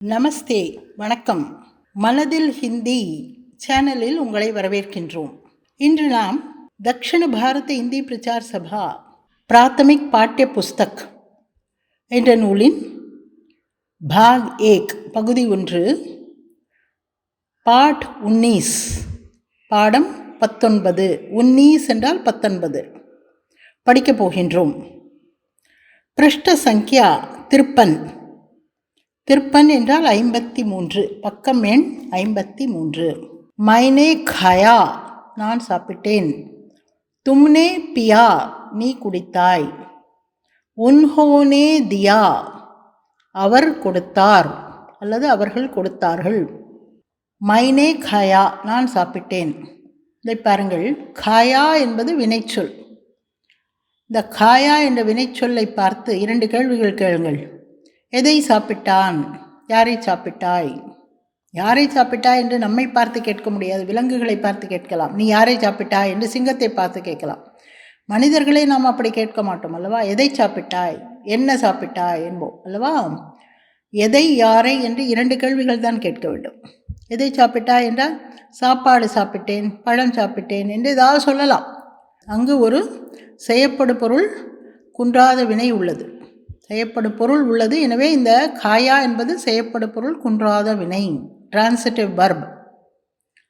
நமஸ்தே, வணக்கம். மனதில் ஹிந்தி சேனலில் உங்களை வரவேற்கின்றோம். இன்று நாம் தக்ஷிண பாரத இந்தி பிரச்சார் சபா பிராத்தமிக் பாட்டிய புஸ்தக் என்ற நூலின் பாக் 1 பகுதி 1 பாட் 19 பாடம் 19 19 என்றால் 19 படிக்கப் போகின்றோம். பிருஷ்ட சங்கியா திருப்பன் திருப்பன் என்றால் 53, பக்கம் எண் 53. மைனே காயா, நான் சாப்பிட்டேன். தும்னே பியா, நீ குடித்தாய். உன்ஹோனே தியா, அவர் கொடுத்தார் அல்லது அவர்கள் கொடுத்தார்கள். மைனே காயா, நான் சாப்பிட்டேன். இதை பாருங்கள், காயா என்பது வினைச்சொல். இந்த காயா என்ற வினைச்சொல்லை பார்த்து 2 கேள்விகள் கேளுங்கள். எதை சாப்பிட்டான், யாரை சாப்பிட்டாய்? யாரை சாப்பிட்டாய் என்று நம்மை பார்த்து கேட்க முடியாது, விலங்குகளை பார்த்து கேட்கலாம். நீ யாரை சாப்பிட்டாய் என்று சிங்கத்தை பார்த்து கேட்கலாம். மனிதர்களை நாம் அப்படி கேட்க மாட்டோம் அல்லவா? எதை சாப்பிட்டாய், என்ன சாப்பிட்டாய் என்போம் அல்லவா? எதை யாரை என்று 2 கேள்விகள் தான் கேட்க வேண்டும். எதை சாப்பிட்டாய் என்றால் சாப்பாடு சாப்பிட்டேன், பழம் சாப்பிட்டேன் என்று ஏதாவது சொல்லலாம். அங்கு ஒரு செய்யப்படு பொருள் குன்றாத வினை உள்ளது, செய்யப்படு பொருள் உள்ளது. எனவே இந்த காயா என்பது செய்யப்படு பொருள் குன்றாத வினை, டிரான்சிட்டிவ் வர்ப்.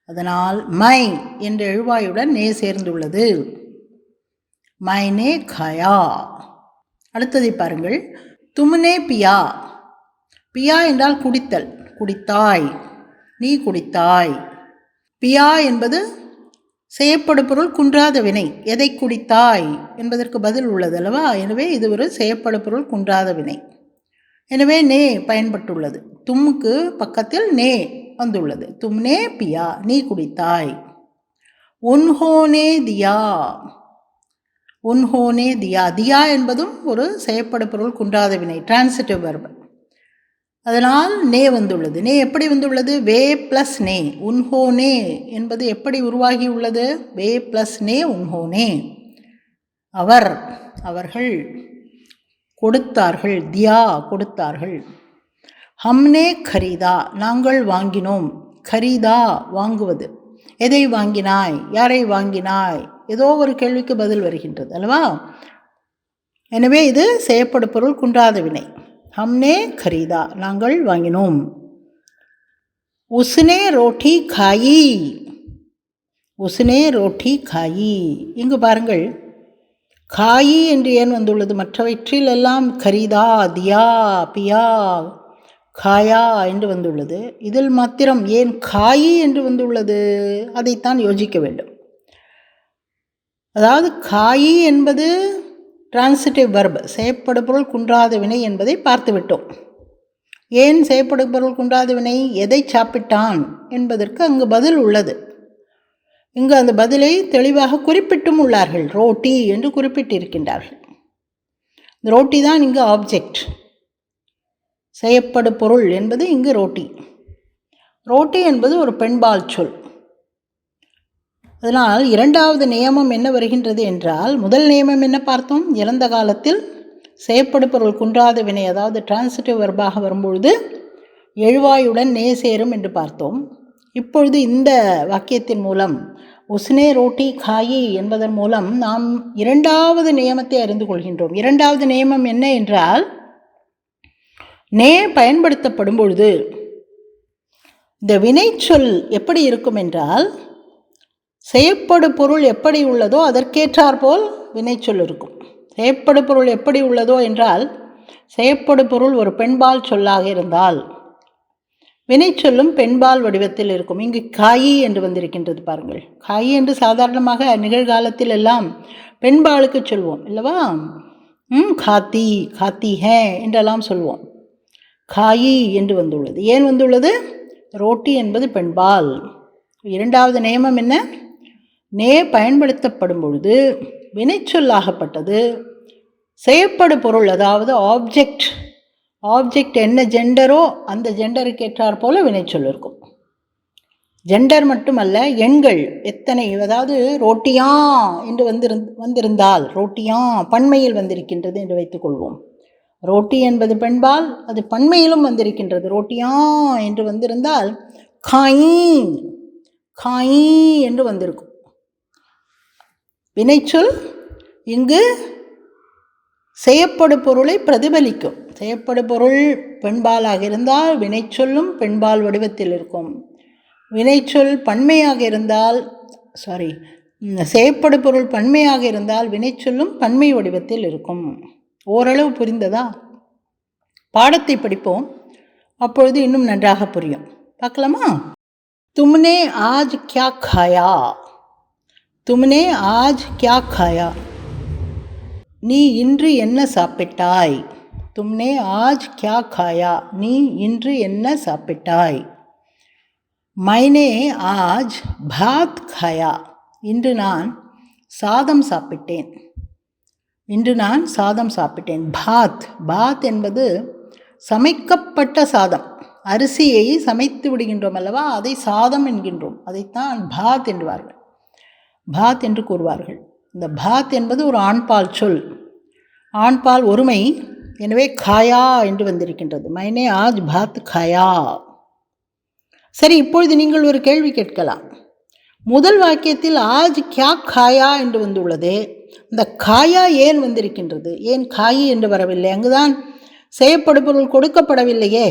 அதனால் மை என்ற எழுவாயுடன் நே சேர்ந்துள்ளது. மைனே காயா. அடுத்ததை பாருங்கள், தும்னே பியா. பியா என்றால் குடித்தல், குடித்தாய், நீ குடித்தாய். பியா என்பது செய்யப்படு பொருள் குன்றாத வினை. எதை குடித்தாய் என்பதற்கு பதில் உள்ளது அல்லவா? எனவே இது ஒரு செய்யப்படு பொருள் குன்றாத வினை. எனவே நே பயன்பட்டுள்ளது. தும்முக்கு பக்கத்தில் நே வந்துள்ளது. தும்னே பியா, நீ குடித்தாய். உன்ஹோனே தியா, உன்ஹோனே தியா. தியா என்பதும் ஒரு செய்யப்படு பொருள் குன்றாத வினை, டிரான்சிட்டிவ் வர்ப். அதனால் நே வந்துள்ளது. நே எப்படி வந்துள்ளது? வே ப்ளஸ் நே. உன்ஹோனே என்பது எப்படி உருவாகி உள்ளது? வே ப்ளஸ் நே, உன்ஹோனே. அவர், அவர்கள் கொடுத்தார்கள். தியா, கொடுத்தார்கள். ஹம்னே கரீதா, நாங்கள் வாங்கினோம். கரீதா, வாங்குவது. எதை வாங்கினாய், யாரை வாங்கினாய்? ஏதோ ஒரு கேள்விக்கு பதில் வருகின்றது அல்லவா? எனவே இது செய்யப்படு பொருள் குன்றாத வினை. ஹம்னே கரீதா, நாங்கள் வாங்கினோம். உஸ்னே ரோட்டி காயி, உஸ்னே ரோட்டி காயி. இங்கு பாருங்கள், காயி என்று ஏன் வந்துள்ளது? மற்றவற்றில் எல்லாம் கரீதா, தியா, பியா, காயா என்று வந்துள்ளது. இதில் மாத்திரம் ஏன் காயி என்று வந்துள்ளது? அதைத்தான் யோசிக்க வேண்டும். அதாவது காயி என்பது டிரான்சிட்டிவ் வர்ப், செய்யப்படு பொருள் குன்றாத வினை என்பதை பார்த்துவிட்டோம். ஏன் செய்யப்படு பொருள் குன்றாத வினை? எதை சாப்பிட்டான் என்பதற்கு அங்கு பதில் உள்ளது. இங்கு அந்த பதிலை தெளிவாக குறிப்பிட்டும் உள்ளார்கள். ரோட்டி என்று குறிப்பிட்டிருக்கின்றார்கள். இந்த ரோட்டி தான் இங்கு ஆப்ஜெக்ட். செய்யப்படு பொருள் என்பது இங்கு ரோட்டி. ரோட்டி என்பது ஒரு பெண்பால் சொல். அதனால் 2வது நியமம் என்ன வருகின்றது என்றால், முதல் நியமம் என்ன பார்த்தோம்? இறந்த காலத்தில் செய்யப்படு பொருள் குன்றாத வினை, அதாவது டிரான்சிட்டிவ் வர்பாக வரும்பொழுது எழுவாயுடன் நே சேரும் என்று பார்த்தோம். இப்பொழுது இந்த வாக்கியத்தின் மூலம் உஸ்னே ரோட்டி காயி என்பதன் மூலம் நாம் 2வது நியமத்தை அறிந்து கொள்கின்றோம். 2வது நியமம் என்ன என்றால், நே பயன்படுத்தப்படும் பொழுது இந்த வினைச்சொல் எப்படி இருக்கும் என்றால், செய்யப்படு பொருள் எப்படி உள்ளதோ அதற்கேற்றாற்போல் வினைச்சொல் இருக்கும். செய்யப்படு பொருள் எப்படி உள்ளதோ என்றால், செய்யப்படு பொருள் ஒரு பெண்பால் சொல்லாக இருந்தால் வினைச்சொல்லும் பெண்பால் வடிவத்தில் இருக்கும். இங்கு காயி என்று வந்திருக்கின்றது பாருங்கள். காயி என்று சாதாரணமாக நிகழ்காலத்தில் எல்லாம் பெண்பாலுக்கு சொல்வோம் இல்லவா? காத்தி, காத்தி ஹே என்றெல்லாம் சொல்வோம். காயி என்று வந்துள்ளது. ஏன் வந்துள்ளது? ரோட்டி என்பது பெண்பால். 2வது நியமம் என்ன? நே பயன்படுத்தப்படும் பொழுது வினைச்சொல்லாகப்பட்டது செய்யப்படு பொருள், அதாவது ஆப்ஜெக்ட். ஆப்ஜெக்ட் என்ன ஜெண்டரோ அந்த ஜெண்டருக்கு ஏற்றார் போல வினைச்சொல் இருக்கும். ஜெண்டர் மட்டுமல்ல, எண்கள் எத்தனை, அதாவது ரோட்டியா என்று வந்திருந்தால், ரோட்டியா பன்மையில் வந்திருக்கின்றது என்று வைத்துக்கொள்வோம். ரோட்டி என்பது பெண்பால், அது பன்மையிலும் வந்திருக்கின்றது. ரோட்டியா என்று வந்திருந்தால் காயி காயி என்று வந்திருக்கும். வினைச்சொல் இங்கு செய்யப்படு பொருளை பிரதிபலிக்கும். செய்யப்படு பொருள் பெண்பாலாக இருந்தால் வினைச்சொல்லும் பெண்பால் வடிவத்தில் இருக்கும். வினைச்சொல் பன்மையாக இருந்தால் செய்யப்படு பொருள் பன்மையாக இருந்தால் வினைச்சொல்லும் பன்மை வடிவத்தில் இருக்கும். ஓரளவு புரிந்ததா? பாடத்தை படிப்போம், அப்பொழுது இன்னும் நன்றாக புரியும். பார்க்கலாமா? தும்னே ஆஜ் கியா காயா. தும்னே ஆஜ் கியா காயா. நீ இன்று என்ன சாப்பிட்டாய். தும்னே ஆஜ் கியா காயா. நீ இன்று என்ன சாப்பிட்டாய். மைனே ஆஜ் பாத் காயா. இன்று நான் சாதம் சாப்பிட்டேன். இன்று நான் சாதம் சாப்பிட்டேன். பாத் பாத் என்பது சமைக்கப்பட்ட சாதம். அரிசியை சமைத்து விடுகின்றோம் அல்லவா, அதை சாதம் என்கின்றோம். அதைத்தான் பாத் என்பார்கள், பாத் என்று கூறுவார்கள். இந்த பாத் என்பது ஒரு ஆண்பால் சொல், ஆண்பால் ஒருமை. எனவே காயா என்று வந்திருக்கின்றது. மைனே ஆஜ் பாத் காயா. சரி, இப்பொழுது நீங்கள் ஒரு கேள்வி கேட்கலாம். முதல் வாக்கியத்தில் ஆஜ் கியா காயா என்று வந்துள்ளது. இந்த காயா ஏன் வந்திருக்கின்றது? ஏன் காயி என்று வரவில்லை? அங்குதான் செய்யப்படு பொருள் கொடுக்கப்படவில்லையே,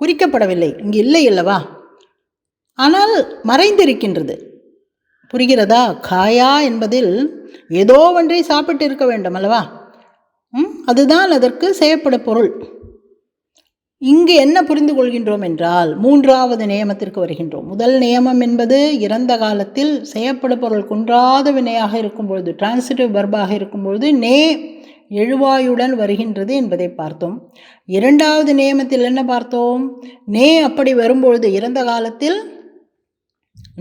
குறிக்கப்படவில்லை, இங்கு இல்லை அல்லவா, ஆனால் மறைந்திருக்கின்றது. புரிகிறதா? காயா என்பதில் ஏதோ ஒன்றை சாப்பிட்டு இருக்க வேண்டும் அல்லவா, அதுதான் அதற்கு செய்யப்படு பொருள். இங்கு என்ன புரிந்து கொள்கின்றோம் என்றால், மூன்றாவது நியமத்திற்கு வருகின்றோம். முதல் நியமம் என்பது இறந்த காலத்தில் செய்யப்படு பொருள் குன்றாத வினையாக இருக்கும்பொழுது, டிரான்சிட்டிவ் வர்பாக இருக்கும்பொழுது நே எழுவாயுடன் வருகின்றது என்பதை பார்த்தோம். இரண்டாவது நியமத்தில் என்ன பார்த்தோம்? நே அப்படி வரும்பொழுது, இறந்த காலத்தில்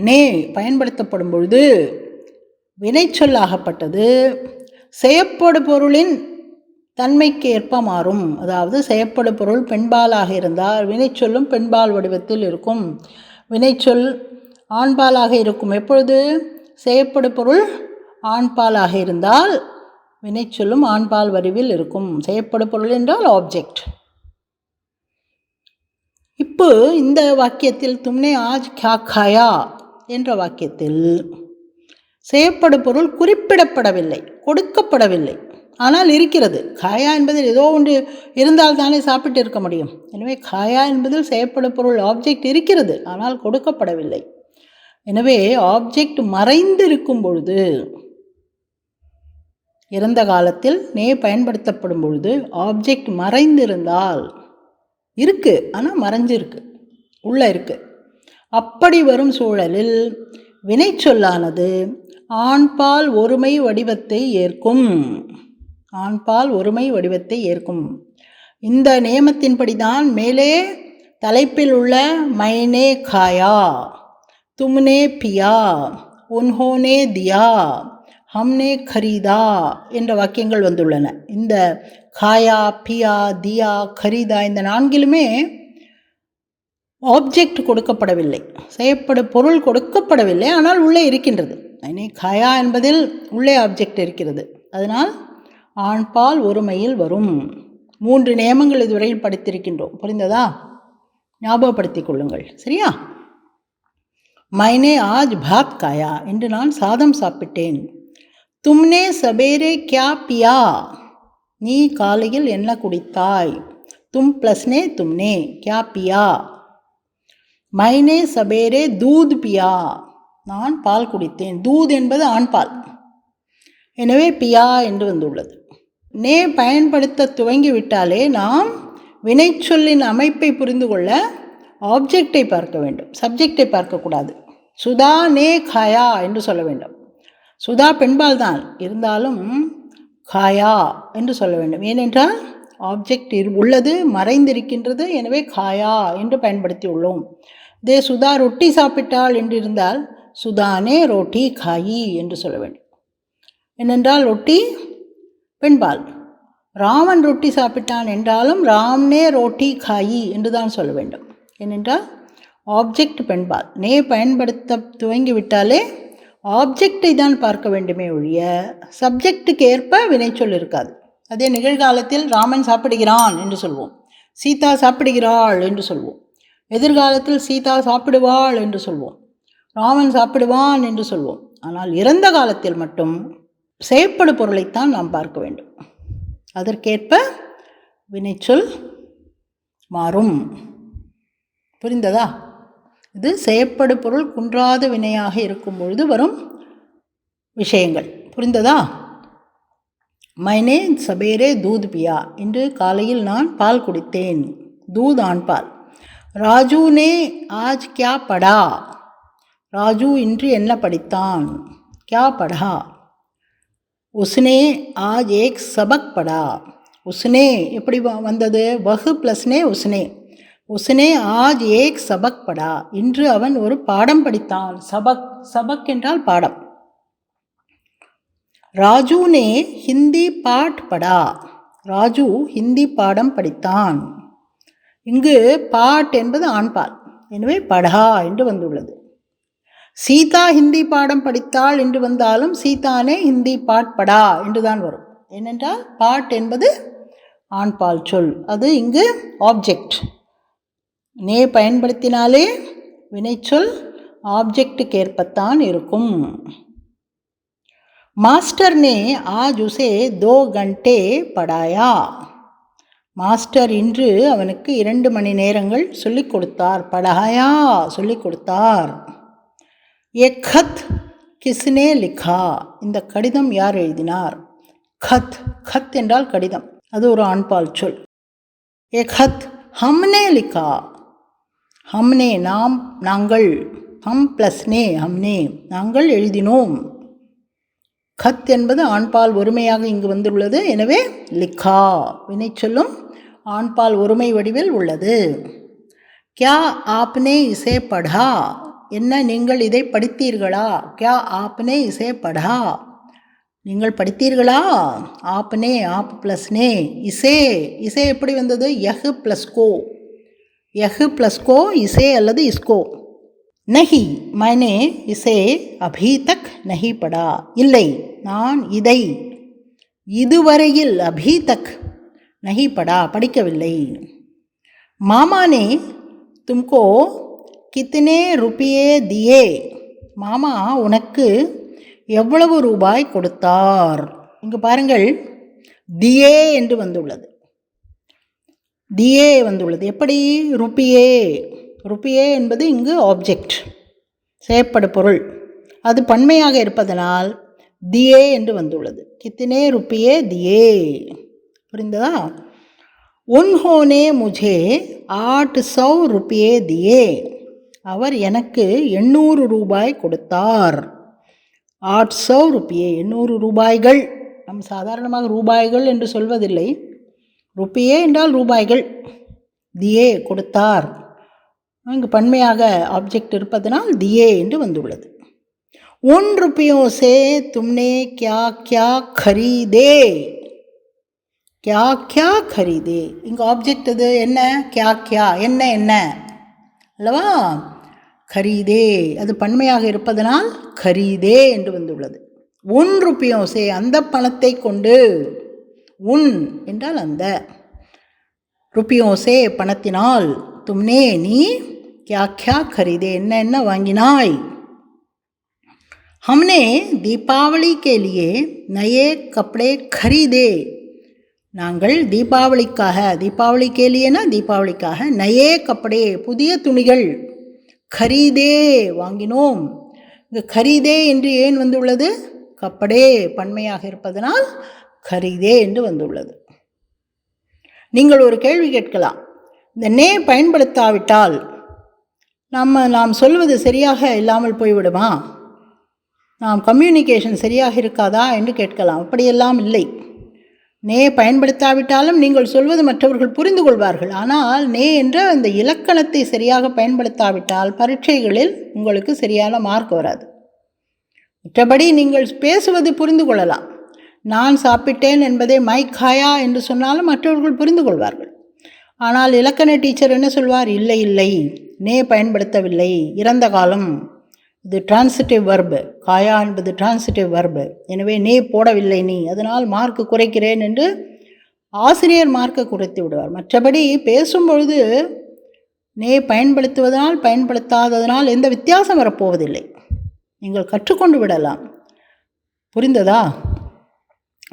நே பயன்படுத்தப்படும் பொழுது வினைச்சொல்லாகப்பட்டது செய்யப்படு பொருளின் தன்மைக்கு ஏற்ப மாறும். அதாவது செய்யப்படு பொருள் பெண்பாலாக இருந்தால் வினைச்சொல்லும் பெண்பால் வடிவத்தில் இருக்கும். வினைச்சொல் ஆண்பாலாக இருக்கும். எப்பொழுது? செய்யப்படு பொருள் ஆண்பாலாக இருந்தால் வினைச்சொல்லும் ஆண்பால் வடிவில் இருக்கும். செய்யப்படு பொருள் என்றால் ஆப்ஜெக்ட். இப்போ இந்த வாக்கியத்தில் தும்னே ஆஜ் கியா காயா என்ற வாக்கியத்தில் செய்யப்படு பொருள் குறிப்பிடப்படவில்லை, கொடுக்கப்படவில்லை, ஆனால் இருக்கிறது. காயா என்பதில் ஏதோ ஒன்று இருந்தால் தானே சாப்பிட்டு இருக்க முடியும். எனவே காயா என்பதில் செய்யப்படு பொருள் ஆப்ஜெக்ட் இருக்கிறது, ஆனால் கொடுக்கப்படவில்லை. எனவே ஆப்ஜெக்ட் மறைந்திருக்கும் பொழுது, இறந்த காலத்தில் நே பயன்படுத்தப்படும் பொழுது ஆப்ஜெக்ட் மறைந்திருந்தால், இருக்கு ஆனால் மறைஞ்சிருக்கு, உள்ள இருக்கு, அப்படி வரும் சூழலில் வினைச்சொல்லானது ஆண்பால் ஒருமை வடிவத்தை ஏற்கும். ஆண்பால் ஒருமை வடிவத்தை ஏற்கும். இந்த நியமத்தின்படிதான் மேலே தலைப்பில் உள்ள மைனே காயா, தும்னே பியா, உன்ஹோனே தியா, ஹம்னே खरीदा என்ற வாக்கியங்கள் வந்துள்ளன. இந்த காயா, பியா, தியா, खरीदा இந்த நான்கிலுமே ஆப்ஜெக்ட் கொடுக்கப்படவில்லை, செய்யப்படு பொருள் கொடுக்கப்படவில்லை, ஆனால் உள்ளே இருக்கின்றது. காயா என்பதில் உள்ளே ஆப்ஜெக்ட் இருக்கிறது. அதனால் ஆண்பால் ஒருமையில் வரும். 3 நியமங்கள் இதுவரையில் படித்திருக்கின்றோம். புரிந்ததா? ஞாபகப்படுத்திக் கொள்ளுங்கள். சரியா? மைனே ஆஜ் பாத் காயா, என்று நான் சாதம் சாப்பிட்டேன். தும்னே சபேரே கியா பியா, நீ காலையில் என்ன குடித்தாய். தும் ப்ளஸ்னே தும்னே, கியா பியா. மைனே சபேரே தூத் பியா, நான் பால் குடித்தேன். தூத் என்பது ஆண்பால், எனவே பியா என்று வந்துள்ளது. நே பயன்படுத்த துவங்கிவிட்டாலே நாம் வினைச்சொல்லின் அமைப்பை புரிந்து கொள்ள ஆப்ஜெக்டை பார்க்க வேண்டும், சப்ஜெக்டை பார்க்கக்கூடாது. சுதா நே காயா என்று சொல்ல வேண்டும். சுதா பெண்பால் தான், இருந்தாலும் காயா என்று சொல்ல வேண்டும். ஏனென்றால் ஆப்ஜெக்ட் உள்ளது, மறைந்திருக்கின்றது, எனவே காயா என்று பயன்படுத்தி உள்ளோம். இதே சுதா ரொட்டி சாப்பிட்டாள் என்று இருந்தால் சுதானே ரோட்டி காயி என்று சொல்ல வேண்டும். ஏனென்றால் ரொட்டி பெண்பால். ராமன் ரொட்டி சாப்பிட்டான் என்றாலும் ராம்னே ரோட்டி காயி என்று தான் சொல்ல வேண்டும். ஏனென்றால் ஆப்ஜெக்ட் பெண்பால். நே பயன்படுத்த துவங்கிவிட்டாலே ஆப்ஜெக்டை தான் பார்க்க வேண்டுமே ஒழிய சப்ஜெக்டுக்கு ஏற்ப வினைச்சொல் இருக்காது. அதே நிகழ்காலத்தில் ராமன் சாப்பிடுகிறான் என்று சொல்வோம், சீதா சாப்பிடுகிறாள் என்று சொல்வோம். எதிர்காலத்தில் சீதா சாப்பிடுவாள் என்று சொல்வோம், ராமன் சாப்பிடுவான் என்று சொல்வோம். ஆனால் இறந்த காலத்தில் மட்டும் செயற்படு பொருளைத்தான் நாம் பார்க்க வேண்டும். அதற்கேற்ப வினைச்சொல் மாறும். புரிந்ததா? இது செயற்படு பொருள் குன்றாத வினையாக இருக்கும் பொழுது வரும் விஷயங்கள். புரிந்ததா? மைனே சபேரே தூத் பியா, இன்று காலையில் நான் பால் குடித்தேன். தூத் ஆண்பால். ராஜுனே ஆஜ் கியா படா, ராஜு இன்று என்ன படித்தான். கியா படா. உஸ்னே ஆஜ் ஏக் சபக் படா. உஸ்னே எப்படி வந்தது? வஹு ப்ளஸ்னே உஸ்னே. உஸ்னே ஆஜ் ஏக் சபக் படா, இன்று அவன் ஒரு பாடம் படித்தான். சபக், சபக் என்றால் பாடம். ராஜு நே ஹிந்தி பாட் படா, ராஜு ஹிந்தி பாடம் படித்தான். இங்கு பாட் என்பது ஆண்பால், எனவே படா என்று வந்துள்ளது. சீதா ஹிந்தி பாடம் படித்தாள் என்று வந்தாலும் சீதானே ஹிந்தி பாட் படா என்றுதான் வரும். ஏனென்றால் பாட் என்பது ஆண்பால் சொல், அது இங்கு ஆப்ஜெக்ட். நே பயன்படுத்தினாலே வினைச்சொல் ஆப்ஜெக்டுக்கு ஏற்பத்தான் இருக்கும். மாஸ்டர் நே ஆஜ் உசே 2 घंटे படாயா, மாஸ்டர் இன்று அவனுக்கு 2 மணி நேரங்கள் சொல்லிக் கொடுத்தார். படாயா சொல்லிக் கொடுத்தார். ஏ खत किसने लिखा, இந்த கடிதம் யார் எழுதினார். खत, खत என்றால் கடிதம், அது ஒரு ஆண்பால் சொல். ஏ खत हमने लिखा, हमने நாம், நாங்கள். ஹம் ப்ளஸ் நே ஹம்னே, நாங்கள் எழுதினோம். கத் என்பது ஆண்பால் ஒருமையாக இங்கு வந்துள்ளது, எனவே லிக்கா வினைச்சொல்லும் ஆண்பால் ஒருமை வடிவில் உள்ளது. கியா ஆப்னே இசே படா, என்ன நீங்கள் இதை படித்தீர்களா. கியா ஆப்னே இசே படா, நீங்கள் படித்தீர்களா. ஆப்னே, ஆப் ப்ளஸ் நே. இசே, இசே எப்படி வந்தது? யஹ் ப்ளஸ் கோ, யஹ் ப்ளஸ் கோ இசே அல்லது இஸ்கோ. நஹி मैंने इसे अभी तक नहीं पढ़ा, இல்லை நான் இதை இதுவரையில் अभी तक नहीं पढ़ा படிக்கவில்லை. மாமா ने तुमको कितने रुपये दिए, மாமா உனக்கு எவ்வளவு ரூபாய் கொடுத்தார். இங்கு பாருங்கள், தியே என்று வந்துள்ளது, தியே வந்துள்ளது. எப்படி? ருப்பியே, ருப்பியே என்பது இங்கு ஆப்ஜெக்ட், செயற்படு பொருள், அது பன்மையாக இருப்பதனால் தியே என்று வந்துள்ளது. கித்தனே ருப்பியே தியே. புரிந்ததா? உன்ஹோனே முझे 800 रुपये दिए, அவர் எனக்கு 800 ரூபாய் கொடுத்தார். 800 रुपये 800 ரூபாய்கள். நம் சாதாரணமாக ரூபாய்கள் என்று சொல்வதில்லை, ருப்பியே என்றால் ரூபாய்கள். தியே கொடுத்தார், இங்கு பன்மையாக ஆப்ஜெக்ட் இருப்பதனால் தியே என்று வந்துள்ளது. உன் रुपयों से तुमने क्या क्या खरीदे, क्या क्या खरीदे. இங்கு ஆப்ஜெக்ட் அது என்ன? क्या क्या, என்ன என்ன அல்லவா. खरीदे அது பன்மையாக இருப்பதனால் खरीदे என்று வந்துள்ளது. உன் रुपयों से அந்த பணத்தை கொண்டு, உன் என்றால் அந்த, रुपयों से பணத்தினால், तुमने நீ, क्या क्या खरीदे என்ன என்ன வாங்கினாய். हमने दीपावली के लिए नए कपड़े खरीदे, நாங்கள் தீபாவளிக்காக, தீபாவளி கேலியனா தீபாவளிக்காக, நயே கப்படே புதிய துணிகள், खरीदे வாங்கினோம். இங்கு खरीदे என்று ஏன் வந்துள்ளது? கப்படே பன்மையாக இருப்பதனால் खरीदे என்று வந்துள்ளது. நீங்கள் ஒரு கேள்வி கேட்கலாம், இந்த நே பயன்படுத்தாவிட்டால் நாம் சொல்வது சரியாக இல்லாமல் போய்விடுமா, நாம் கம்யூனிகேஷன் சரியாக இருக்காதா என்று கேட்கலாம். அப்படியெல்லாம் இல்லை. நே பயன்படுத்தாவிட்டாலும் நீங்கள் சொல்வது மற்றவர்கள் புரிந்து கொள்வார்கள். ஆனால் நே என்ற அந்த இலக்கணத்தை சரியாக பயன்படுத்தாவிட்டால் பரீட்சைகளில் உங்களுக்கு சரியான மார்க் வராது. மற்றபடி நீங்கள் பேசுவது புரிந்து கொள்ளலாம். நான் சாப்பிட்டேன் என்பதை மை காயா என்று சொன்னாலும் மற்றவர்கள் புரிந்து கொள்வார்கள். ஆனால் இலக்கண டீச்சர் என்ன சொல்வார்? இல்லை இல்லை, நே பயன்படுத்தவில்லை, இறந்த காலம், இது டிரான்சிட்டிவ் வர்பு, காயா என்பது டிரான்சிட்டிவ் வர்பு, எனவே நே போடவில்லை நீ, அதனால் மார்க் குறைக்கிறேன் என்று ஆசிரியர் மார்க்கை குறைத்து விடுவார். மற்றபடி பேசும்பொழுது நே பயன்படுத்துவதனால் பயன்படுத்தாததனால் எந்த வித்தியாசம் வரப்போவதில்லை. நீங்கள் கற்றுக்கொண்டு விடலாம். புரிந்ததா?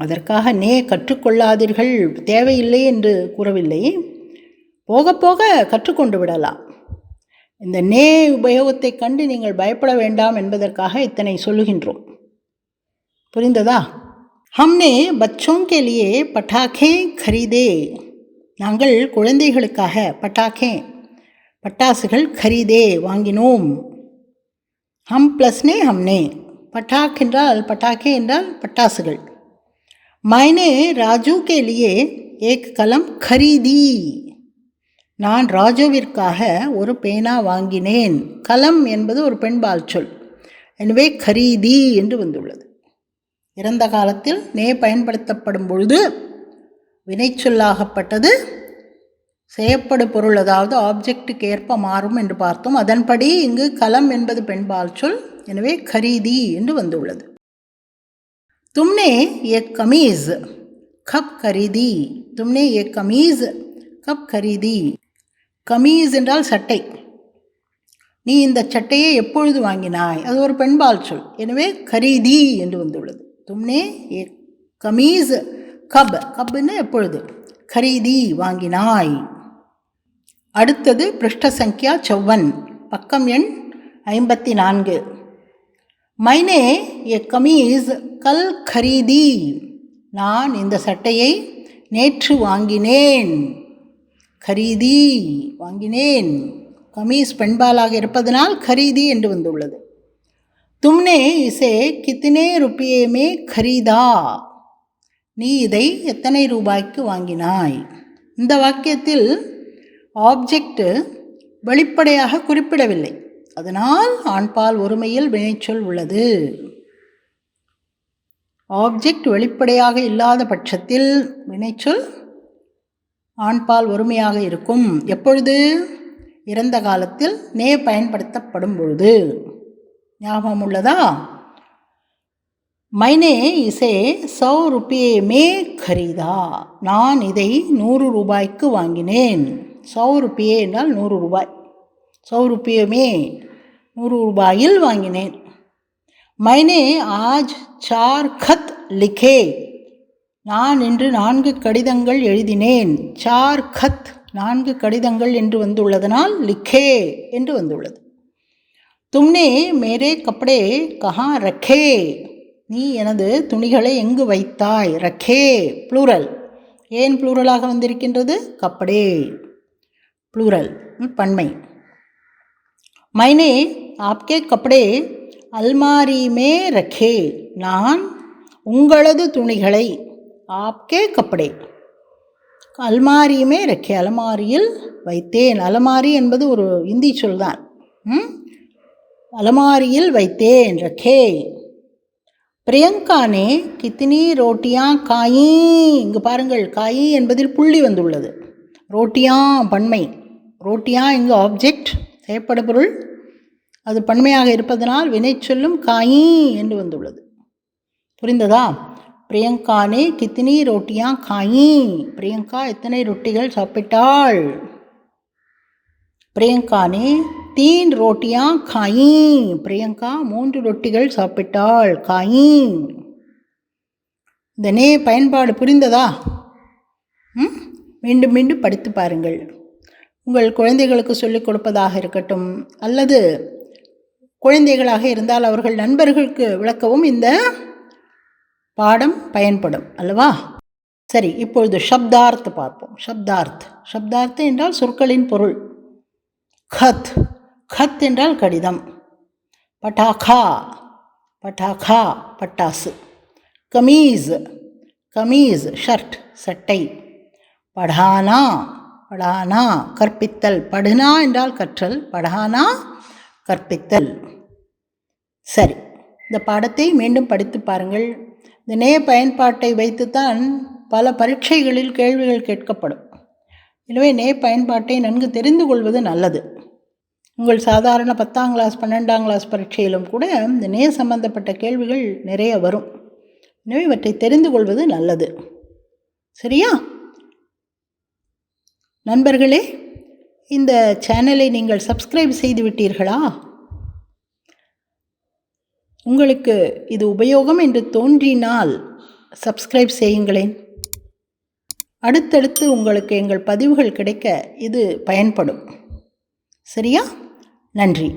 அதற்காக நே கற்றுக்கொள்ளாதீர்கள், தேவையில்லை என்று கூறவில்லை. போக போக கற்றுக்கொண்டு விடலாம். இந்த நே உபயோகத்தை கண்டு நீங்கள் பயப்பட வேண்டாம் என்பதற்காக இத்தனை சொல்லுகின்றோம். புரிந்ததா? ஹம்னே பச்சோं के लिए பட்டாக்கே खरीदे. நாங்கள் குழந்தைகளுக்காக பட்டாக்கே பட்டாசுகள் खरीदे வாங்கினோம். ஹம் ப்ளஸ்னே ஹம்னே. பட்டாக் என்றால் பட்டாக்கே என்றால் பட்டாசுகள். मैंने ராஜு के लिए एक कलम खरीदी. நான் ராஜுவிற்காக ஒரு பேனா வாங்கினேன். கலம் என்பது ஒரு பெண்பால் சொல். எனவே கரீதி என்று வந்துள்ளது. இறந்த காலத்தில் நே பயன்படுத்தப்படும் பொழுது வினைச்சொல்லாகப்பட்டது செய்யப்படு பொருள், அதாவது ஆப்ஜெக்டுக்கு ஏற்ப மாறும் என்று பார்த்தோம். அதன்படி இங்கு கலம் என்பது பெண்பால் சொல். எனவே கரீதி என்று வந்துள்ளது. தும்னே ஏக் கமீஸ் கப் கரீதி. தும்னே ஏக் கமீஸ் கப் கரீதி. கமீஸ் என்றால் சட்டை. நீ இந்த சட்டையை எப்பொழுது வாங்கினாய்? அது ஒரு பெண்பால் சொல். எனவே கரீதி என்று வந்துள்ளது. தும்னே ஏக் கமீஸ் கப். கப்னு எப்பொழுது? கரீதி வாங்கினாய். அடுத்தது பிருஷ்ட சங்கியா 54, பக்கம் எண் 54. மைனே ஏக் கமீஸ் கல் கரீதி. நான் இந்த சட்டையை நேற்று வாங்கினேன். கரீதி வாங்கினேன். கமீஸ் பெண்பாலாக இருப்பதனால் கரீதி என்று வந்துள்ளது. தும்னே இசே கித்தனே ருப்பியே மே கரீதா. நீ இதை எத்தனை ரூபாய்க்கு வாங்கினாய்? இந்த வாக்கியத்தில் ஆப்ஜெக்ட் வெளிப்படையாக குறிப்பிடவில்லை. அதனால் ஆண்பால் ஒருமையில் வினைச்சொல் உள்ளது. ஆப்ஜெக்ட் வெளிப்படையாக இல்லாத பட்சத்தில் வினைச்சொல் ஆண்பால் ஒருமையாக இருக்கும். எப்பொழுது? இறந்த காலத்தில் நே பயன்படுத்தப்படும் பொழுது. ஞாபகம் உள்ளதா? மைனே இசே 100 रुपये மே खरीदा. நான் இதை 100 ரூபாய்க்கு வாங்கினேன். 100 रुपये என்றால் 100 ரூபாய். 100 रुपये மே 100 ரூபாயில் வாங்கினேன். மைனே ஆஜ் 4 खत लिखे. நான் இன்று 4 கடிதங்கள் எழுதினேன். 4 खत 4 கடிதங்கள் என்று வந்துள்ளதனால் லிக்கே என்று வந்துள்ளது. தும்னே மேரே கப்படே கஹா ரக்கே. நீ எனது துணிகளை எங்கு வைத்தாய்? ரக்கே ப்ளூரல். ஏன் ப்ளூரலாக வந்திருக்கின்றது? கப்படே ப்ளூரல் பன்மை. மைனே ஆப்கே கப்படே அல்மாரி மே ரக்கே. நான் உங்களது துணிகளை ஆப்கே கப்படே அல்மாரியுமே ரக்கே அலமாரியில் வைத்தேன். அலமாரி என்பது ஒரு இந்தி சொல்தான். அலமாரியில் வைத்தேன் ரக்கே. பிரியங்கானே கித்தினி ரோட்டியா காயி. இங்கு பாருங்கள், காயி என்பதில் புள்ளி வந்துள்ளது. ரோட்டியா பன்மை. ரோட்டியா இங்கு ஆப்ஜெக்ட் செய்யப்படு பொருள். அது பன்மையாக இருப்பதனால் வினைச்சொல்லும் காயி என்று வந்துள்ளது. புரிந்ததா? பிரியங்கானே கித்தினி ரோட்டியா காயி. பிரியங்கா எத்தனை ரொட்டிகள் சாப்பிட்டாள்? பிரியங்கானே 3 ரோட்டியா காயி. பிரியங்கா 3 ரொட்டிகள் சாப்பிட்டாள். காயி. இந்த நே பயன்பாடு புரிந்ததா? மீண்டும் மீண்டும் படித்து பாருங்கள். உங்கள் குழந்தைகளுக்கு சொல்லிக் கொடுப்பதாக இருக்கட்டும், அல்லது குழந்தைகளாக இருந்தால் அவர்கள் நண்பர்களுக்கு விளக்கவும் இந்த பாடம் பயன்படும் அல்லவா? சரி, இப்பொழுது ஷப்தார்த் பார்ப்போம். ஷப்தார்த் என்றால் சொற்களின் பொருள். खत. खत என்றால் கடிதம். பட்டாக்கா. பட்டாக்கா பட்டாசு. கமீஸ். கமீஸ் ஷர்ட் சட்டை. படானா. படானா கற்பித்தல். படுனா என்றால் கற்றல். படானா கற்பித்தல். சரி, இந்த பாடத்தை மீண்டும் படித்து பாருங்கள். இந்த நே பயன்பாட்டை வைத்துத்தான் பல பரீட்சைகளில் கேள்விகள் கேட்கப்படும். எனவே நே பயன்பாட்டை நன்கு தெரிந்து கொள்வது நல்லது. உங்கள் சாதாரண 10ஆம் கிளாஸ் 12ஆம் கிளாஸ் பரீட்சையிலும் கூட இந்த நே சம்பந்தப்பட்ட கேள்விகள் நிறைய வரும். எனவே இவற்றை தெரிந்து கொள்வது நல்லது. சரியா? நண்பர்களே, இந்த சேனலை நீங்கள் சப்ஸ்கிரைப் செய்து விட்டீர்களா? உங்களுக்கு இது உபயோகம் என்று தோன்றினால் சப்ஸ்கிரைப் செய்யுங்களேன். அடுத்தடுத்து உங்களுக்கு எங்கள் பதிவுகள் கிடைக்க இது பயன்படும். சரியா? நன்றி.